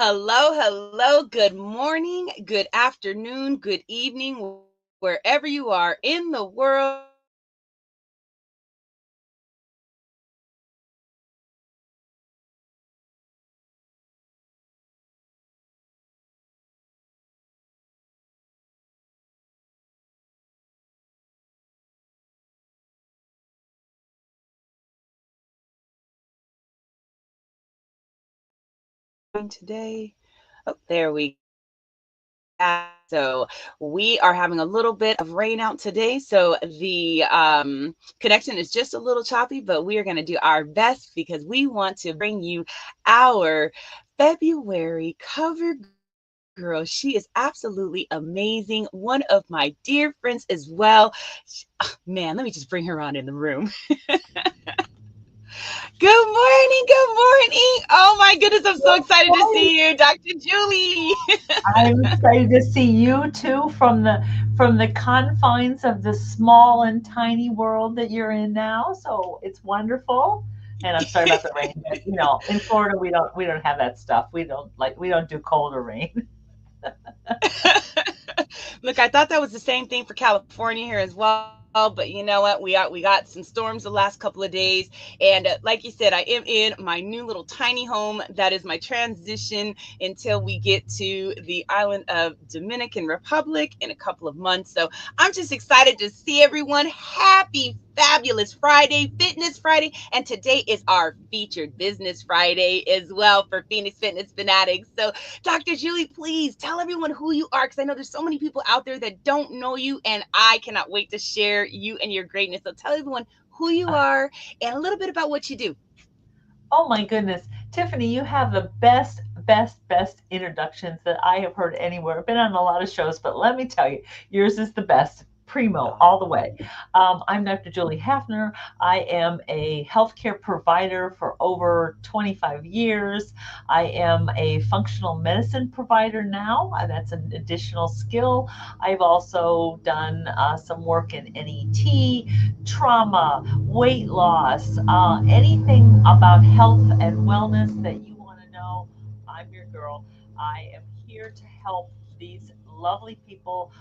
Hello, hello. Good morning, good afternoon, good evening, wherever you are in the world. Today. Oh, there we go. So we are having a little bit of rain out today. So the connection is just a little choppy, but we are going to do our best because we want to bring you our February cover girl. She is absolutely amazing. One of my dear friends as well. Man, let me just bring her on in the room. Good morning. Good morning. Oh my goodness. I'm so excited to Right. see you, Dr. Julie. I'm excited to see you too from the confines of the small and tiny world that you're in now. So it's wonderful. And I'm sorry about the rain, but in Florida we don't have that stuff. We don't do cold or rain. Look, I thought that was the same thing for California here as well. But you know what? We got some storms the last couple of days, and like you said, I am in my new little tiny home. That is my transition until we get to the island of Dominican Republic in a couple of months. So I'm just excited to see everyone. Happy fabulous Friday, Fitness Friday, and today is our featured Business Friday as well for Phoenix Fitness Fanatics. So Dr. Julie, please tell everyone who you are because I know there's so many people out there that don't know you, and I cannot wait to share you and your greatness. So tell everyone who you are and a little bit about what you do. Oh my goodness. Tiffany, you have the best introductions that I have heard anywhere. I've been on a lot of shows, but let me tell you, yours is the best. Primo, Oh, all the way. I'm Dr. Julie Hafner. I am a healthcare provider for over 25 years. I am a functional medicine provider now. That's an additional skill. I've also done some work in NET, trauma, weight loss, anything about health and wellness that you want to know, I'm your girl. I am here to help these lovely people,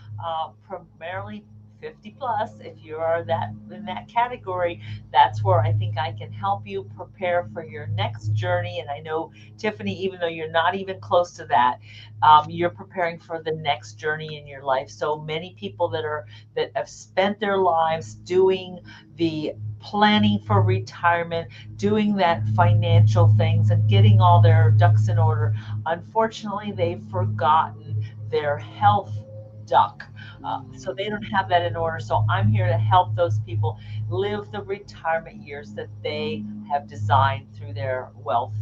primarily 50 plus. If you are that in that category, that's where I think I can help you prepare for your next journey. And I know, Tiffany, even though you're not even close to that, you're preparing for the next journey in your life. So many people that have spent their lives doing the planning for retirement, doing that financial things and getting all their ducks in order. Unfortunately, they've forgotten their health duck. So they don't have that in order. So I'm here to help those people live the retirement years that they have designed through their wealth,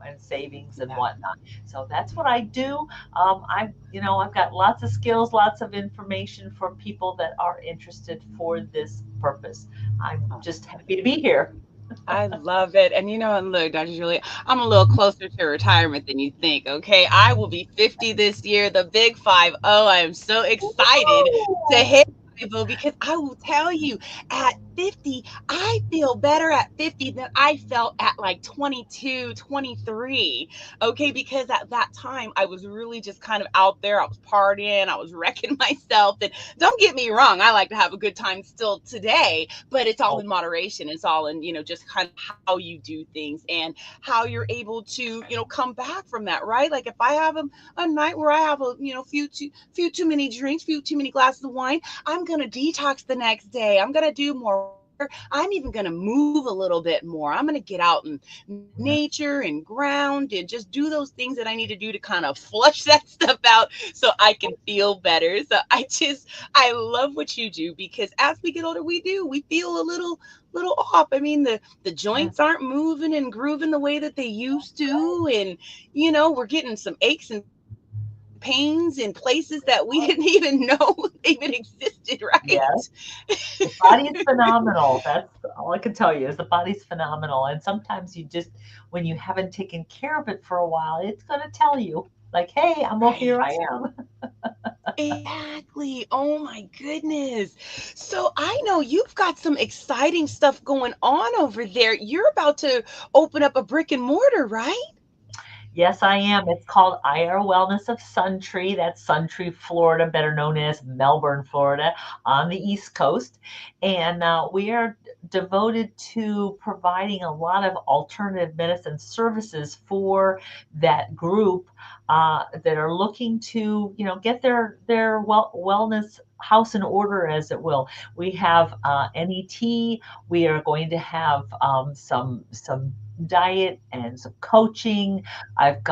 and savings and yeah. whatnot. So that's what I do. I've got lots of skills, lots of information for people that are interested for this purpose. I'm just happy to be here. I love it. And and look, Dr. Julia, I'm a little closer to retirement than you think. Okay. I will be 50 this year, the big 5-0. I am so excited to Woo! hit 50 because I will tell you at 50, I feel better at 50 than I felt at like 22, 23. Okay. Because at that time, I was really just kind of out there. I was partying, I was wrecking myself. And don't get me wrong, I like to have a good time still today, but it's all Oh, in moderation. It's all in, just kind of how you do things and how you're able to, come back from that, right? Like if I have a night where I have few too many drinks, few too many glasses of wine, I'm going to detox the next day. I'm going to do more. I'm even going to move a little bit more. I'm going to get out in nature and ground and just do those things that I need to do to kind of flush that stuff out so I can feel better. So I love what you do because as we get older, we feel a little off. I mean, the yeah. joints aren't moving and grooving the way that they used to, and we're getting some aches and pains in places that we didn't even know even existed, Yes, right? the body is phenomenal. That's all I can tell you is the body's phenomenal. And sometimes when you haven't taken care of it for a while, it's going to tell you, like, hey, here I Right. am. Exactly. Oh my goodness. So I know you've got some exciting stuff going on over there. You're about to open up a brick and mortar, right? Yes, I am. It's called IR Wellness of Suntree. That's Suntree, Florida, better known as Melbourne, Florida, on the East Coast. And we are devoted to providing a lot of alternative medicine services for that group that are looking to, get their wellness house in order, as it will. We have NET. We are going to have some diet and some coaching. I've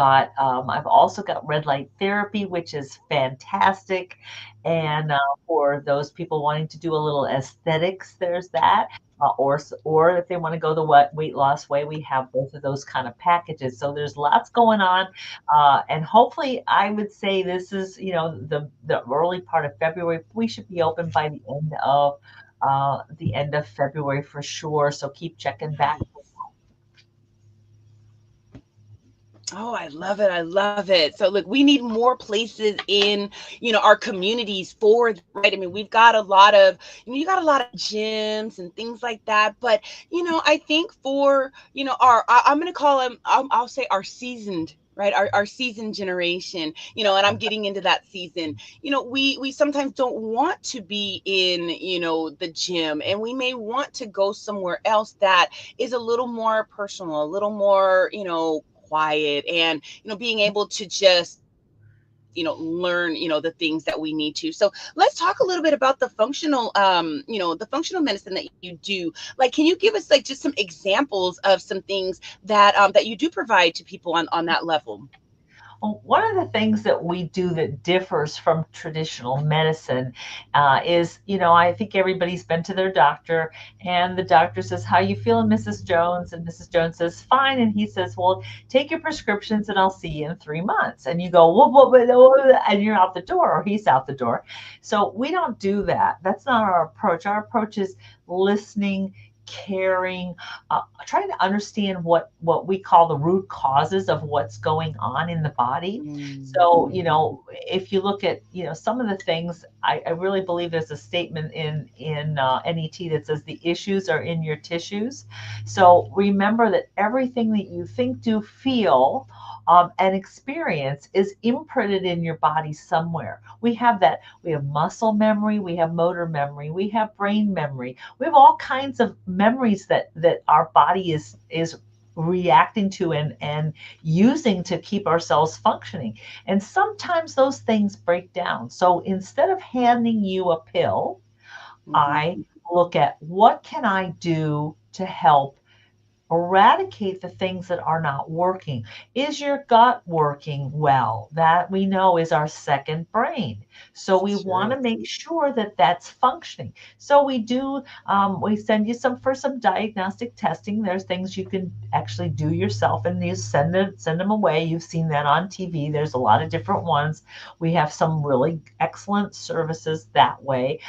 also got red light therapy, which is fantastic. And for those people wanting to do a little aesthetics, there's that. Or if they want to go the weight loss way, we have both of those kind of packages. So there's lots going on, and hopefully, I would say this is the early part of February. We should be open by the end of February for sure. So keep checking back. Oh, I love it. I love it. So look, we need more places in, our communities for that, right? I mean, we've got a lot of, you got a lot of gyms and things like that. But, I think for, I'm going to call them, I'll say our seasoned, right? Our seasoned generation, and I'm getting into that season. We sometimes don't want to be in, the gym, and we may want to go somewhere else that is a little more personal, a little more, quiet, and being able to just learn the things that we need to. So let's talk a little bit about the functional medicine that you do. Like, can you give us like just some examples of some things that you do provide to people on that level? Well, one of the things that we do that differs from traditional medicine is, I think everybody's been to their doctor, and the doctor says, "How you feeling, Mrs. Jones?" And Mrs. Jones says, "Fine." And he says, "Well, take your prescriptions, and I'll see you in 3 months." And you go, and you're out the door, or he's out the door. So we don't do that. That's not our approach. Our approach is listening, caring, trying to understand what we call the root causes of what's going on in the body. So, if you look at some of the things, I really believe there's a statement in NET that says the issues are in your tissues. So remember that everything that you think, do, feel, and experience is imprinted in your body somewhere. We have that. We have muscle memory, we have motor memory, we have brain memory. We have all kinds of memories that our body is reacting to and using to keep ourselves functioning. And sometimes those things break down. So instead of handing you a pill, Mm-hmm. I look at what can I do to help eradicate the things that are not working. Is your gut working well? That we know is our second brain. So we want Sure. to make sure that that's functioning. So we send you for some diagnostic testing. There's things you can actually do yourself, and you send them away. You've seen that on TV. There's a lot of different ones. We have some really excellent services that way.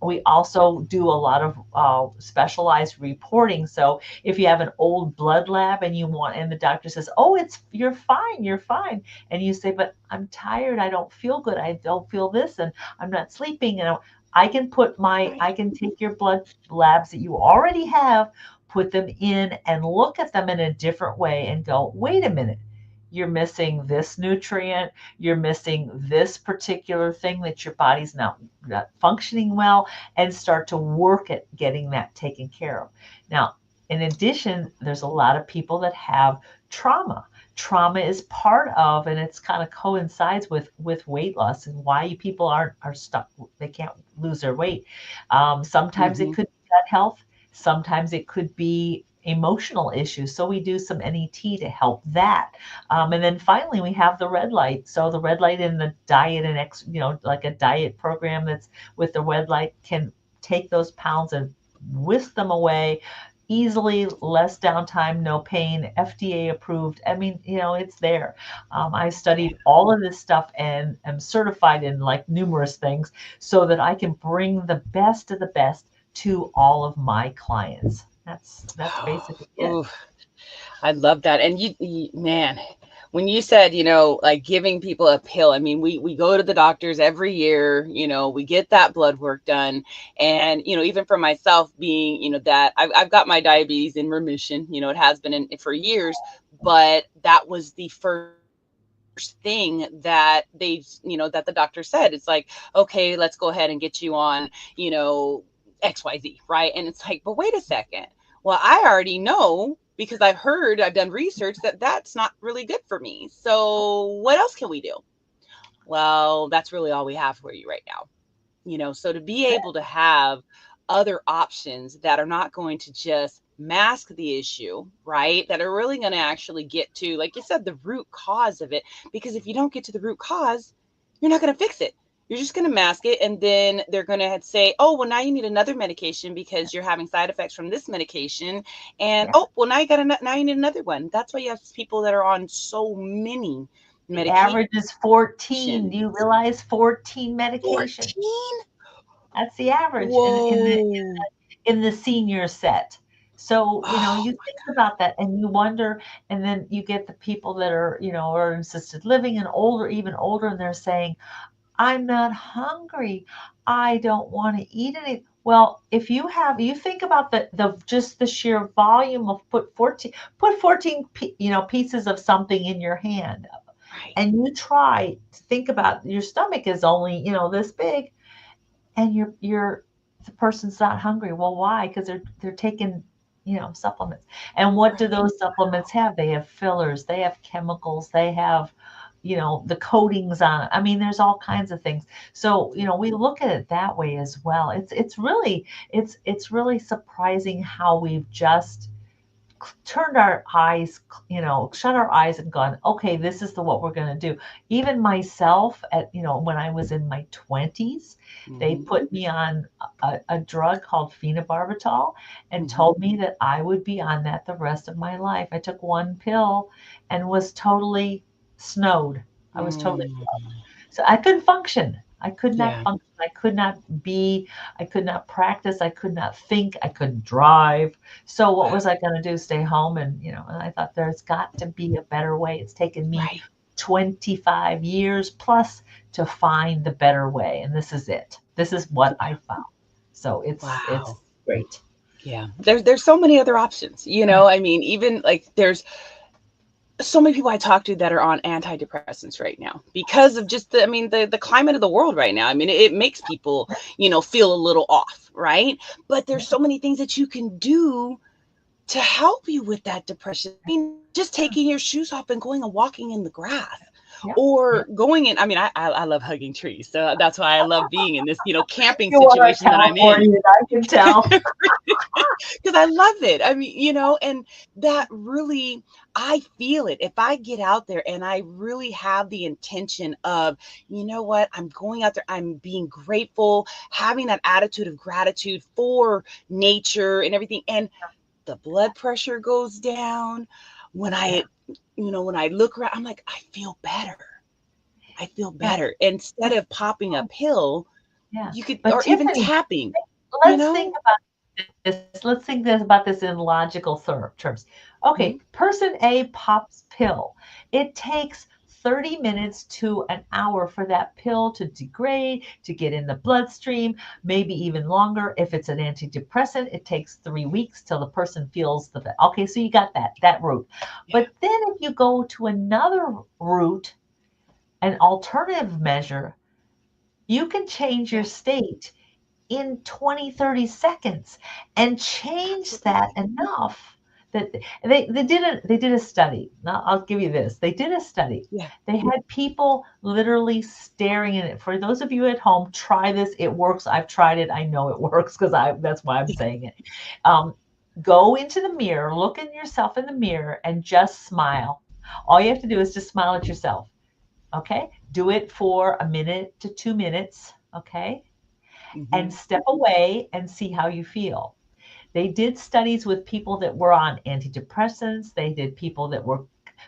We also do a lot of specialized reporting. So if you have an old blood lab and the doctor says, "Oh, you're fine," and you say, "But I'm tired, I don't feel good, I don't feel this, and I'm not sleeping," and I can take your blood labs that you already have, put them in, and look at them in a different way and go, "Wait a minute, you're missing this nutrient, you're missing this particular thing that your body's not functioning well," and start to work at getting that taken care of. Now, in addition, there's a lot of people that have trauma. Trauma is part of, and it's kind of coincides with weight loss and why people are stuck. They can't lose their weight. Sometimes it Mm-hmm. could be gut health. Sometimes it could be emotional issues. So we do some NET to help that. And then finally, we have the red light. So the red light in the diet like a diet program that's with the red light can take those pounds and whisk them away easily, less downtime, no pain, FDA approved. I mean, it's there. I studied all of this stuff and am certified in like numerous things so that I can bring the best of the best to all of my clients. That's basically it. Ooh, I love that. And man, when you said, like giving people a pill, I mean, we go to the doctors every year, we get that blood work done. And, even for myself being, that I've got my diabetes in remission, it has been for years, but that was the first thing that they, that the doctor said. It's like, okay, let's go ahead and get you on, XYZ, right? And it's like, but wait a second. Well, I already know because I've done research that that's not really good for me. So what else can we do? Well, that's really all we have for you right now. So to be able to have other options that are not going to just mask the issue, right? That are really going to actually get to, like you said, the root cause of it. Because if you don't get to the root cause, you're not going to fix it. You're just going to mask it. And then they're going to say, oh, well, now you need another medication because you're having side effects from this medication. And, Yeah. oh, well, now you need another one. That's why you have people that are on so many The medications. average is 14. Do you realize 14 medications? 14? That's the average Whoa. in the senior set. So, Oh, you think about that and you wonder, and then you get the people that are, are in assisted living and older, even older, and they're saying, I'm not hungry. I don't want to eat any. Well, if you think about the just the sheer volume of put 14 pieces of something in your hand, right. and you try to think about your stomach is only, this big, and you're the person's not hungry. Well, why? Because they're taking, supplements. And what do Right. those supplements have? They have fillers, they have chemicals, they have, the coatings on it. I mean, there's all kinds of things. So, we look at it that way as well. It's really surprising how we've just turned our eyes, shut our eyes and gone, okay, this is what we're going to do. Even myself when I was in my 20s, they Mhm. put me on a drug called phenobarbital and Mhm. told me that I would be on that the rest of my life. I took one pill and was totally snowed. I was totally, Mm. so I couldn't function. I could not Yeah. function. I could not practice. I could not think. I couldn't drive. So what Wow. was I going to do? Stay home? And I thought there's got to be a better way. It's taken me Right. 25 years plus to find the better way. And this is it. This is what I found. So it's Wow. great. Yeah. There's so many other options. I mean, even like there's so many people I talk to that are on antidepressants right now because of just the climate of the world right now. I mean, it makes people, feel a little off, right? But there's so many things that you can do to help you with that depression. I mean, just taking your shoes off and going and walking in the grass Yeah. Yeah. or going in. I mean, I love hugging trees. So that's why I love being in this, camping You are a situation that I'm in Californian, I can tell. because I love it. I mean, and that really, I feel it. If I get out there and I really have the intention of, you know what, I'm going out there, I'm being grateful, having that attitude of gratitude for nature and everything. And the blood pressure goes down. When Yeah. I look around, I'm like, I feel better. I feel Yeah. better. Instead of popping a pill, Yeah. you could, But or even Tiffany, tapping, you let's think know? about this. Let's think about this in logical terms. Mhm. Okay, person A pops pill. It takes 30 minutes to an hour for that pill to degrade, to get in the bloodstream, maybe even longer. If it's an antidepressant, it takes 3 weeks till the person feels the. Okay, so you got that route. Yeah. But then if you go to another route, an alternative measure, you can change your Yeah. state in 20, 30 seconds and change that Absolutely. enough that they did a study. Now I'll give you this. They did a study. Yeah. They had people literally staring at it. For those of you at home, try this. It works. I've tried it. I know it works because I that's why I'm saying it. Um, go into the mirror, look at yourself in the mirror, and just smile. All you have to do is just smile at yourself. Okay? Do it for a minute to 2 minutes. Okay? And Mhm. step away and see how you feel. They did studies with people that were on antidepressants. They did people that were,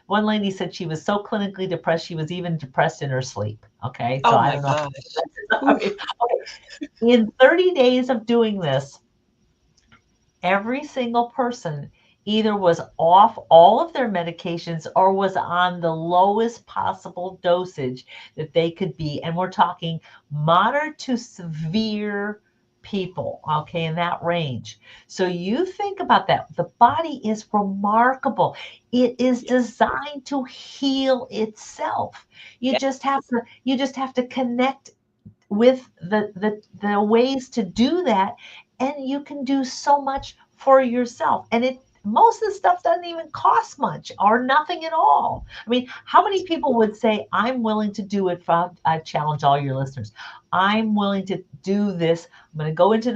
one lady said she was so clinically depressed, she was even depressed in her sleep. Okay, so Oh I my don't know. gosh. I mean, Oof. okay. In 30 days of doing this, every single person either was off all of their medications or was on the lowest possible dosage that they could be. And we're talking moderate to severe people, okay, in that range. So you think about that. The body is remarkable. It is designed to heal itself. You just have Yes. to connect with the ways to do that, and you can do so much for yourself. And it most of the stuff doesn't even cost much or nothing at all. I mean, how many people would say, I'm willing to do it? I challenge all your listeners. I'm willing to do this. I'm going to go into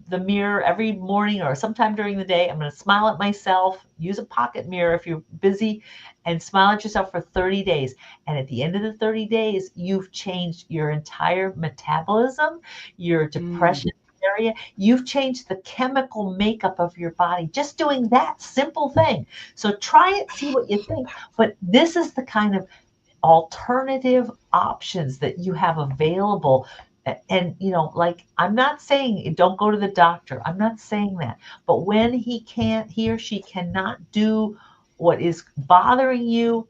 the mirror every morning or sometime during the day. I'm going to smile at myself, use a pocket mirror if you're busy, and smile at yourself for 30 days. And at the end of the 30 days, you've changed your entire metabolism, your Mm, depression area. You've changed the chemical makeup of your body just doing that simple thing. So try it, see what you think. But this is the kind of alternative options that you have available. And like, I'm not saying don't go to the doctor. I'm not saying that. But when he or she cannot do what is bothering you,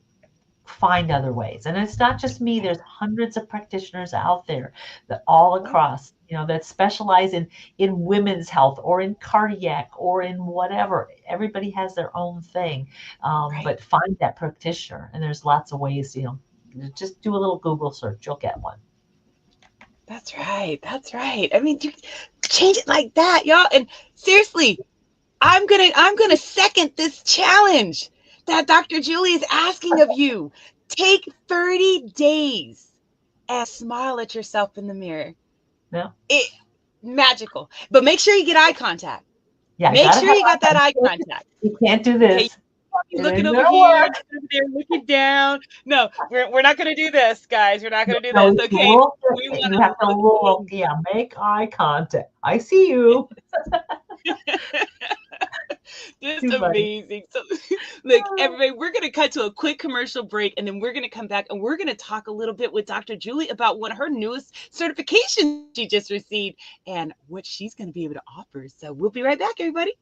find other ways. And it's not just me. There's hundreds of practitioners out there that all yeah, across, that specialize in women's health or in cardiac or in whatever. Everybody has their own thing. right. But find that practitioner. And there's lots of ways, just do a little Google search. You'll get one. That's right. That's right. I mean, you change it like that, y'all. And seriously, I'm gonna second this challenge that Dr. Julie is asking of you. Take 30 days and smile at yourself in the mirror. Yeah. It magical. But make sure you get eye contact. Yeah, I Make gotta sure have you got that eye contact. you can't do Okay. this. You It looking ain't over gonna here, work. looking over there, looking down. No, we're not gonna do this, guys. We're not gonna do No, this. it's a Okay. little We different. want You to have to look look, in. yeah, make eye contact. I see you. Just Too funny. amazing. So, look, everybody, we're going to cut to a quick commercial break and then we're going to come back and we're going to talk a little bit with Dr. Julie about one of her newest certifications she just received and what she's going to be able to offer. So, we'll be right back, everybody.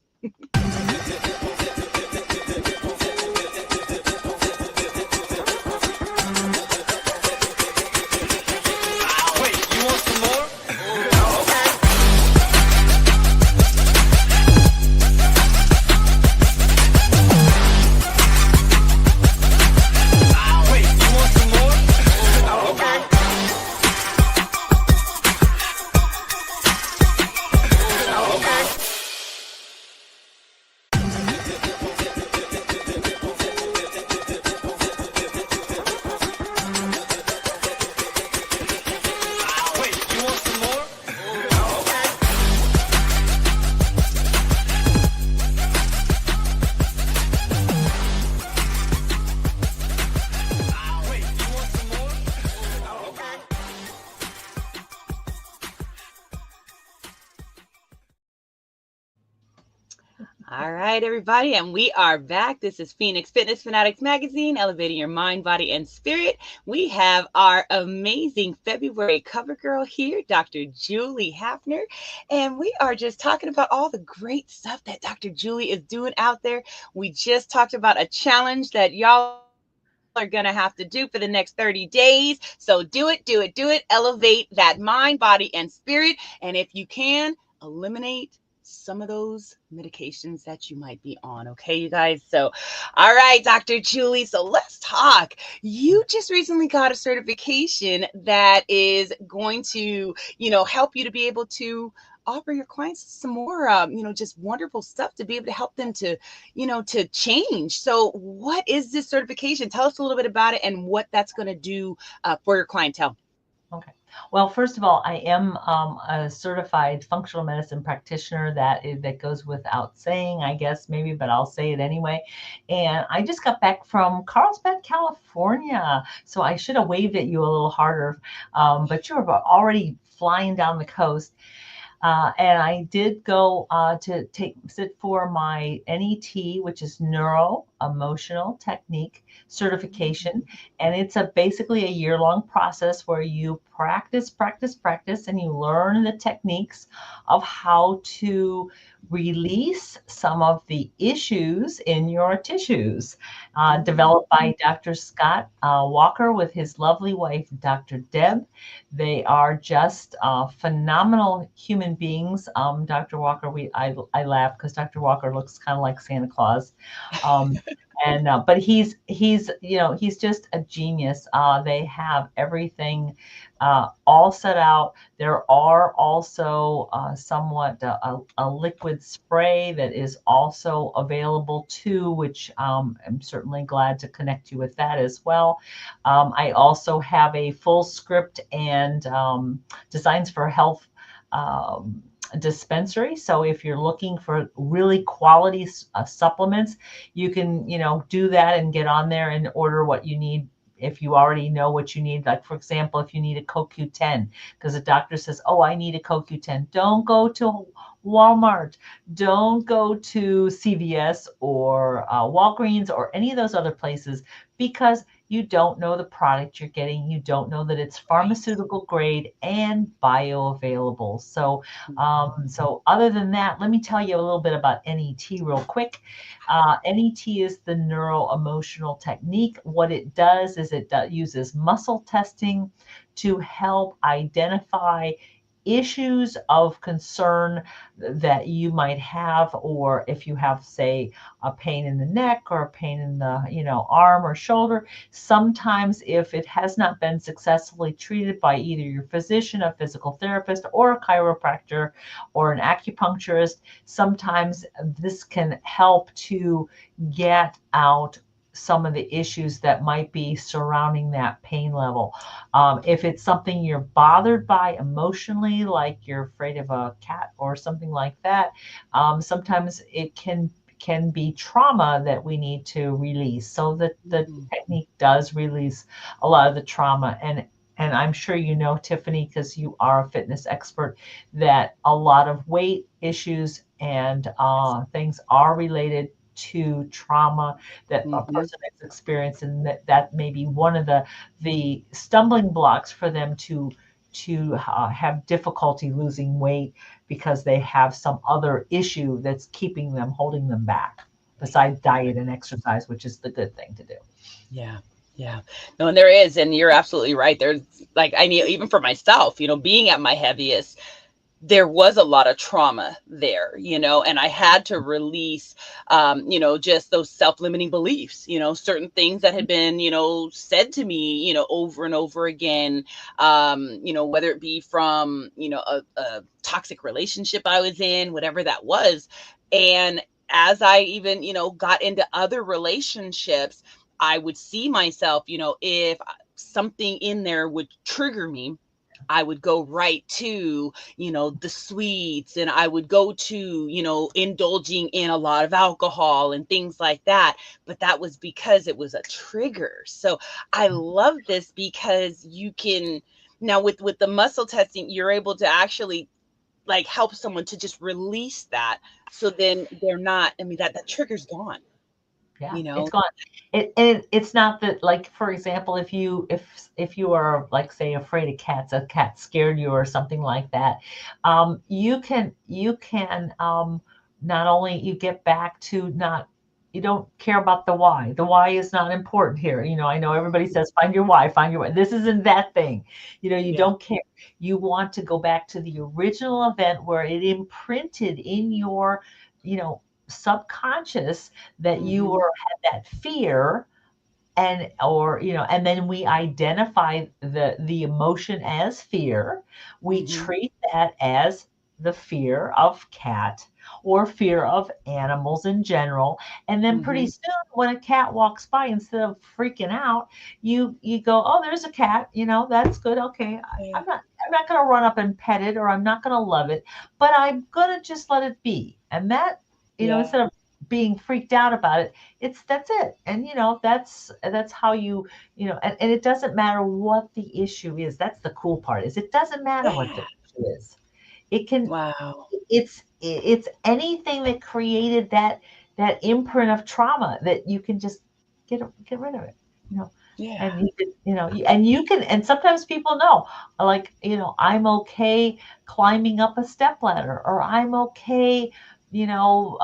All right, everybody, and we are back. This is Phoenix Fitness Fanatics Magazine, elevating your mind, body, and spirit. We have our amazing February cover girl here, Dr. Julee Hafner, and we are just talking about all the great stuff that Dr. Julie is doing out there. We just talked about a challenge that y'all are going to have to do for the next 30 days. So do it, do it, do it. Elevate that mind, body, and spirit. And if you can, eliminate some of those medications that you might be on. Okay, you guys. So, all right, Dr. Julie. So let's talk. You just recently got a certification that is going to, help you to be able to offer your clients some more, just wonderful stuff to be able to help them to, to change. So, what is this certification? Tell us a little bit about it and what that's going to do for your clientele. Okay. Well, first of all, I am a certified functional medicine practitioner. That goes without saying, I guess, maybe, but I'll say it anyway. And I just got back from Carlsbad, California. So I should have waved at you a little harder, but you were already flying down the coast. And I did go to sit for my NET, which is neuro Emotional Technique certification. And it's basically a year-long process where you practice, practice, practice, and you learn the techniques of how to release some of the issues in your tissues. Developed by Dr. Scott Walker with his lovely wife, Dr. Deb. They are just phenomenal human beings. Dr. Walker, I laugh because Dr. Walker looks kind of like Santa Claus. Um, and but he's just a genius. They have everything all set out. There are also somewhat a liquid spray that is also available too, which I'm certainly glad to connect you with that as well. I also have a full script and designs for health um, dispensary. So if you're looking for really quality supplements, you can, do that and get on there and order what you need if you already know what you need. Like, for example, if you need a CoQ10, because the doctor says, oh, I need a CoQ10, don't go to Walmart, don't go to CVS or Walgreens or any of those other places, because you don't know the product you're getting. You don't know that it's Right. pharmaceutical grade and bioavailable. So, Mhm. so other than that, let me tell you a little bit about NET real quick. NET is the neuro emotional technique. What it does is uses muscle testing to help identify issues of concern that you might have, or if you have, say, a pain in the neck or a pain in the arm or shoulder. Sometimes if it has not been successfully treated by either your physician, a physical therapist, or a chiropractor or an acupuncturist, sometimes this can help to get out some of the issues that might be surrounding that pain level. If it's something you're bothered by emotionally, like you're afraid of a cat or something like that, sometimes it can be trauma that we need to release. So the Mhm. technique does release a lot of the trauma. And I'm sure you know, Tiffany, because you are a fitness expert, that a lot of weight issues and things are related to trauma that a Mhm. person has experienced, and that may be one of the stumbling blocks for them to have difficulty losing weight, because they have some other issue that's keeping them, holding them back, Right. besides diet and exercise, which is the good thing to do. Yeah. Yeah. No, and there is, and you're absolutely right. There's like I mean, even for myself, being at my heaviest, there was a lot of trauma there, and I had to release, just those self-limiting beliefs, certain things that had been, said to me, over and over again, whether it be from, a toxic relationship I was in, whatever that was. And as I even, got into other relationships, I would see myself, if something in there would trigger me, I would go right to, the sweets, and I would go to, indulging in a lot of alcohol and things like that. But that was because it was a trigger. So I love this because you can now with the muscle testing, you're able to actually like help someone to just release that. So then they're not, I mean, that trigger's gone, Yeah, you it's know? gone. It's not that, like, for example, if you are, like, say, afraid of cats, a cat scared you or something like that, you can not only you get back to not, you don't care about the why. The why is not important here. I know everybody Mhm. says find your why, find your why. This isn't that thing. You Yeah. don't care. You want to go back to the original event where it imprinted in your, subconscious, that you Hmm. were had that fear, and then we identify the emotion as fear. We Hmm. treat that as the fear of cat or fear of animals in general, and then pretty Hmm. soon when a cat walks by, instead of freaking out, you go, oh, there's a cat, that's good, okay. Yeah. I'm not going to run up and pet it, or I'm not going to love it, but I'm going to just let it be. And that, Yeah. instead of being freaked out about it, that's it. And that's how and it doesn't matter what the issue is. That's the cool part, is it doesn't matter what Yeah. the issue is. It can Wow. it's anything that created that imprint of trauma that you can just get rid of it, you know. Yeah. And you can, and you can, and sometimes people know, like, I'm okay climbing up a step ladder, or I'm okay, you know,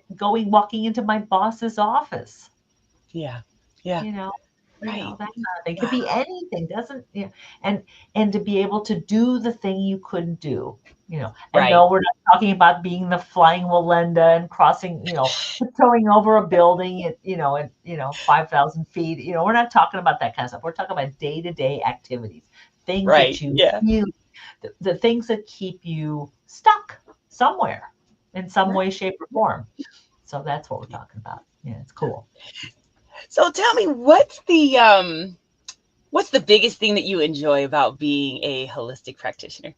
walking into my boss's office, Yeah. Yeah. you know, Right. that kind of thing. Could be Wow. anything, doesn't, and to be able to do the thing you couldn't do, and Right. no, we're not talking about being the flying Walenda and crossing, tiptoeing over a building at, 5,000 feet. We're not talking about that kind of stuff. We're talking about day-to-day activities, things that Right. you Yeah. really, the things that keep you stuck somewhere in some way, Right. shape, or form. So that's what we're talking about. Yeah, it's cool. So tell me, what's the biggest thing that you enjoy about being a holistic practitioner?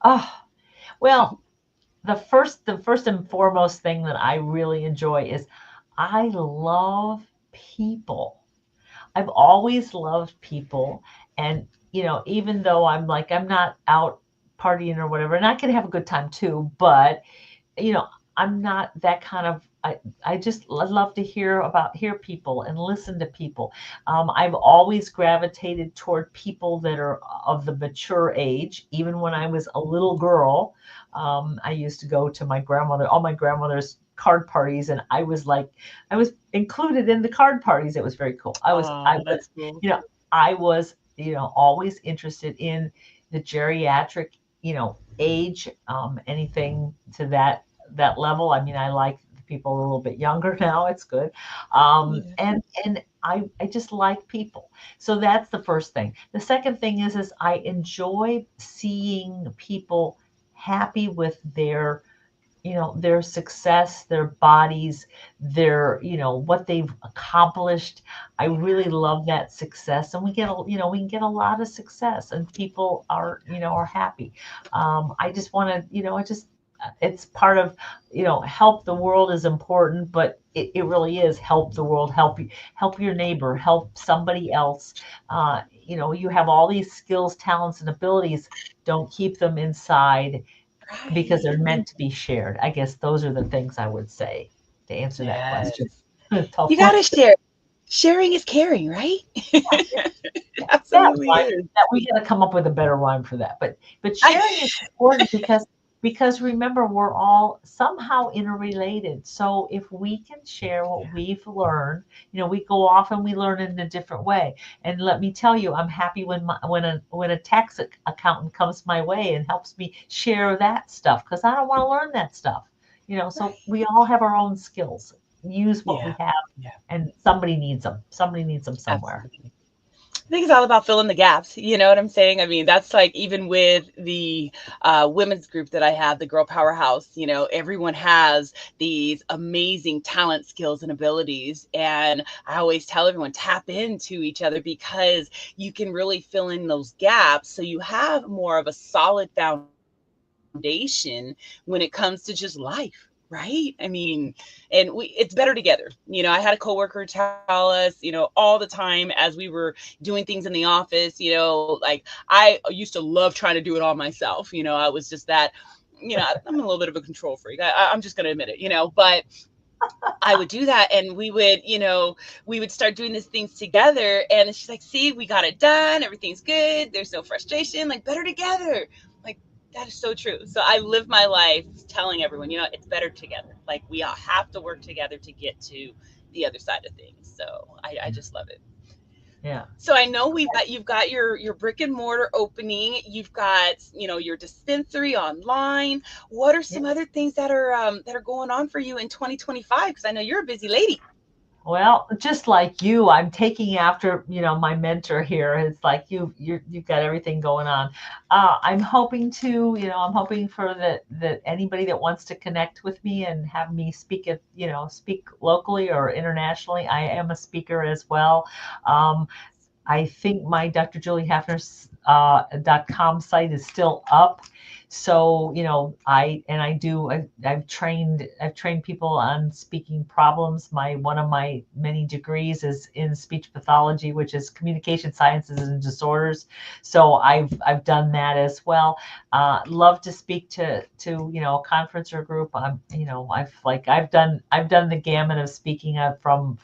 Oh, well, the first and foremost thing that I really enjoy is I love people. I've always loved people. And, even though I'm not out partying or whatever, and I can have a good time too, but you know, I'm not that kind of. I just love to hear people and listen to people. I've always gravitated toward people that are of the mature age. Even when I was a little girl, I used to go to all my grandmother's card parties, and I was included in the card parties. It was very cool. Oh, that's cool. I was, always interested in the geriatric, age, anything to that level. I mean, I like people a little bit younger now. It's good. Yeah. And I just like people. So that's the first thing. The second thing is I enjoy seeing people happy with their success, their bodies, what they've accomplished. I really love that success, and we can get a lot of success, and people are happy. I just want to, it's part of, help the world is important, but it really is help the world, help your neighbor, help somebody else. You have all these skills, talents, and abilities. Don't keep them inside because they're Right. meant to be shared. I guess those are the things I would say to answer that question. Yes. Tough You one. gotta share. Sharing is caring, right? Yeah, It that absolutely rhyme, is. that we got to come up with a better rhyme for that. But I, sharing is important because remember, we're all somehow interrelated. So if we can share what we've learned, we go off and we learn in a different way. And let me tell you, I'm happy when a tax accountant comes my way and helps me share that stuff, because I don't want to learn that stuff. So right. we all have our own skills. Use what we Yeah. have, Yeah. and somebody needs them. Somebody needs them somewhere. Absolutely. I think it's all about filling the gaps. You know what I'm saying? I mean, that's like even with the women's group that I have, the Girl Powerhouse, everyone has these amazing talent, skills, and abilities. And I always tell everyone tap into each other because you can really fill in those gaps. So you have more of a solid foundation when it comes to just life. Right. I mean, and it's better together. I had a coworker tell us, all the time as we were doing things in the office, like I used to love trying to do it all myself. I was just that, I'm a little bit of a control freak. I'm just going to admit it, but I would do that and we would start doing these things together. And she's like, see, we got it done. Everything's good. There's no frustration, like better together. Like, that is so true. So I live my life telling everyone, it's better together. Like we all have to work together to get to the other side of things. So I just love it. Yeah. So I know you've got your brick and mortar opening, you've got your dispensary online. What are Yeah. some other things that are going on for you in 2025? Because I know you're a busy lady. Well, just like you, I'm taking after, my mentor here. It's like you've got everything going on. I'm hoping for that anybody that wants to connect with me and have me speak locally or internationally. I am a speaker as well. Um, I think my drjuliehafner.com site is still up. So, I've trained people on speaking problems. One of my many degrees is in speech pathology, which is communication sciences and disorders. So I've done that as well. Love to speak to a conference or group. I've done the gamut of speaking from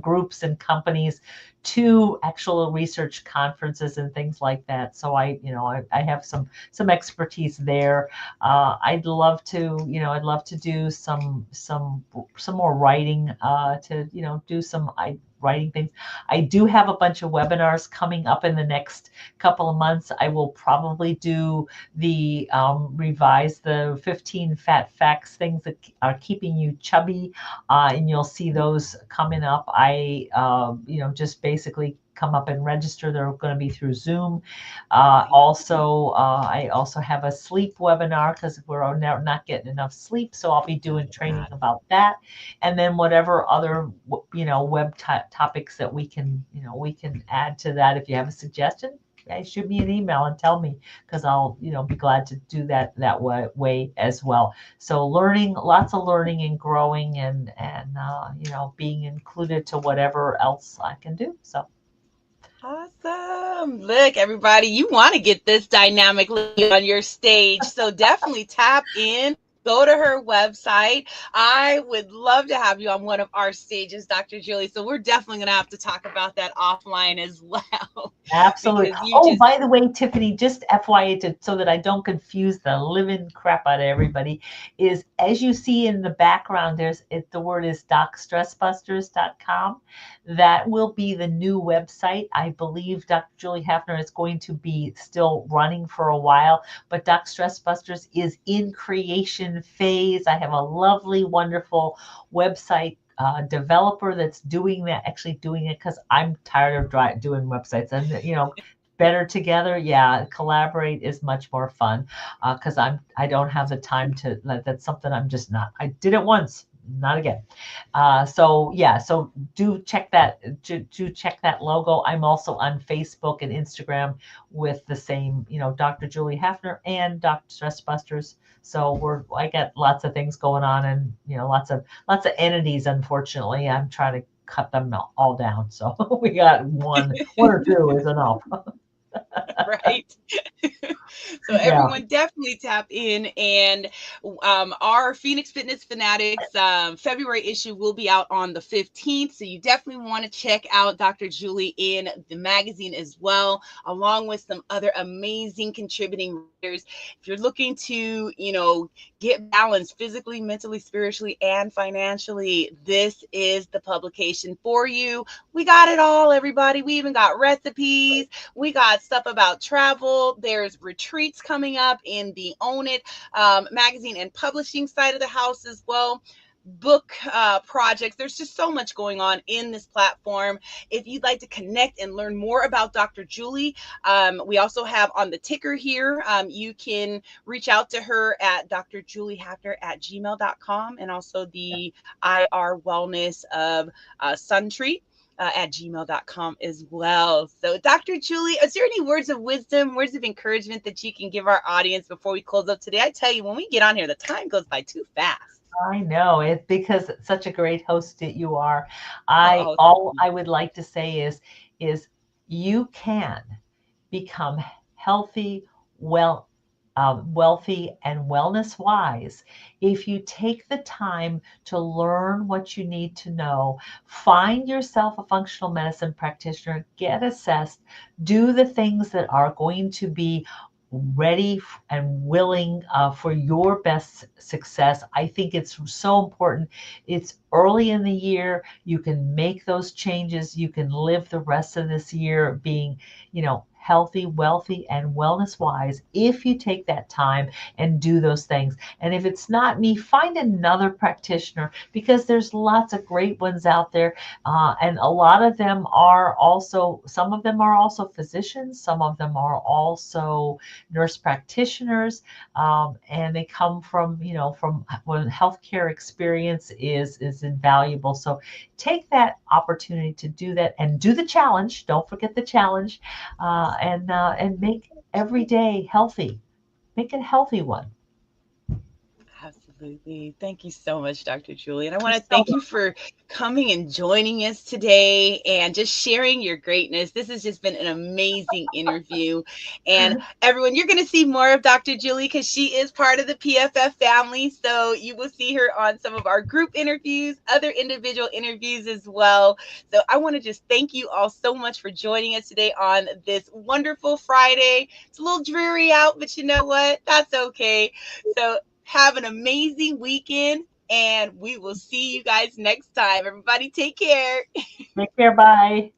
groups and companies to actual research conferences and things like that. So I have some expertise there. I'd love to do some more writing, to do some writing things. I do have a bunch of webinars coming up in the next couple of months. I will probably do the revise the 15 fat facts, things that are keeping you chubby, and you'll see those coming up. Just basically come up and register. They're going to be through Zoom. I also have a sleep webinar because we're not getting enough sleep. So I'll be doing training about that. And then whatever other, web topics that we can add to that. If you have a suggestion, shoot me an email and tell me, because I'll, be glad to do that way as well. So lots of learning and growing, and being included to whatever else I can do. So. Awesome. Look, everybody, you want to get this dynamic lady on your stage. So definitely tap in. Go to her website. I would love to have you on one of our stages, Dr. Julie. So we're definitely going to have to talk about that offline as well. Absolutely. Because you Oh, just, by the way, Tiffany, just FYI, so that I don't confuse the living crap out of everybody, is as you see in the background, the word is docstressbusters.com. That will be the new website. I believe Dr. Julie Hafner is going to be still running for a while, but Doc Stress Busters is in creation phase. I have a lovely, wonderful website developer that's doing it, because I'm tired of doing websites, and better together. Yeah, collaborate is much more fun, because I don't have the time to. That's something I'm just not. I did it once, not again. So do check that logo. I'm also on Facebook and Instagram with the same, Dr. Julie Hafner and Dr. Stress Busters. So I got lots of things going on, and lots of entities. Unfortunately, I'm trying to cut them all down. So we got one or two is enough. right. So Yeah. everyone definitely tap in, and our Phoenix Fitness Fanatics February issue will be out on the 15th. So you definitely want to check out Dr. Julie in the magazine as well, along with some other amazing contributing writers. If you're looking to, get balanced physically, mentally, spiritually, and financially, this is the publication for you. We got it all, everybody. We even got recipes. We got stuff about travel. There's retreats coming up in the Own It magazine and publishing side of the house as well. Book projects. There's just so much going on in this platform. If you'd like to connect and learn more about Dr. Julie, we also have on the ticker here, you can reach out to her at drjuliehafner@gmail.com, and also the IR Wellness of Suntree at gmail.com as well. So, Dr. Julie, is there any words of wisdom, words of encouragement that you can give our audience before we close up today? I tell you, when we get on here, the time goes by too fast. I know it's because such a great host that you are. Oh, All I would like to say is you can become healthy, well, wealthy, and wellness wise if you take the time to learn what you need to know. Find yourself a functional medicine practitioner, get assessed, do the things that are going to be ready and willing for your best success. I think it's so important. It's early in the year. You can make those changes. You can live the rest of this year being, healthy, wealthy, and wellness wise if you take that time and do those things. And if it's not me, find another practitioner, because there's lots of great ones out there. And a lot of them some of them are also physicians, some of them are also nurse practitioners, and they come from when healthcare experience is invaluable. So take that opportunity to do that and do the challenge. Don't forget the challenge, and make every day healthy. make it a healthy one. Absolutely. Thank you so much, Dr. Julie. And I You're want to so thank you for coming and joining us today and just sharing your greatness. This has just been an amazing interview. And everyone, you're going to see more of Dr. Julie because she is part of the PFF family. So you will see her on some of our group interviews, other individual interviews as well. So I want to just thank you all so much for joining us today on this wonderful Friday. It's a little dreary out, but you know what? That's okay. So have an amazing weekend, and we will see you guys next time. Everybody, take care. Take care. Bye.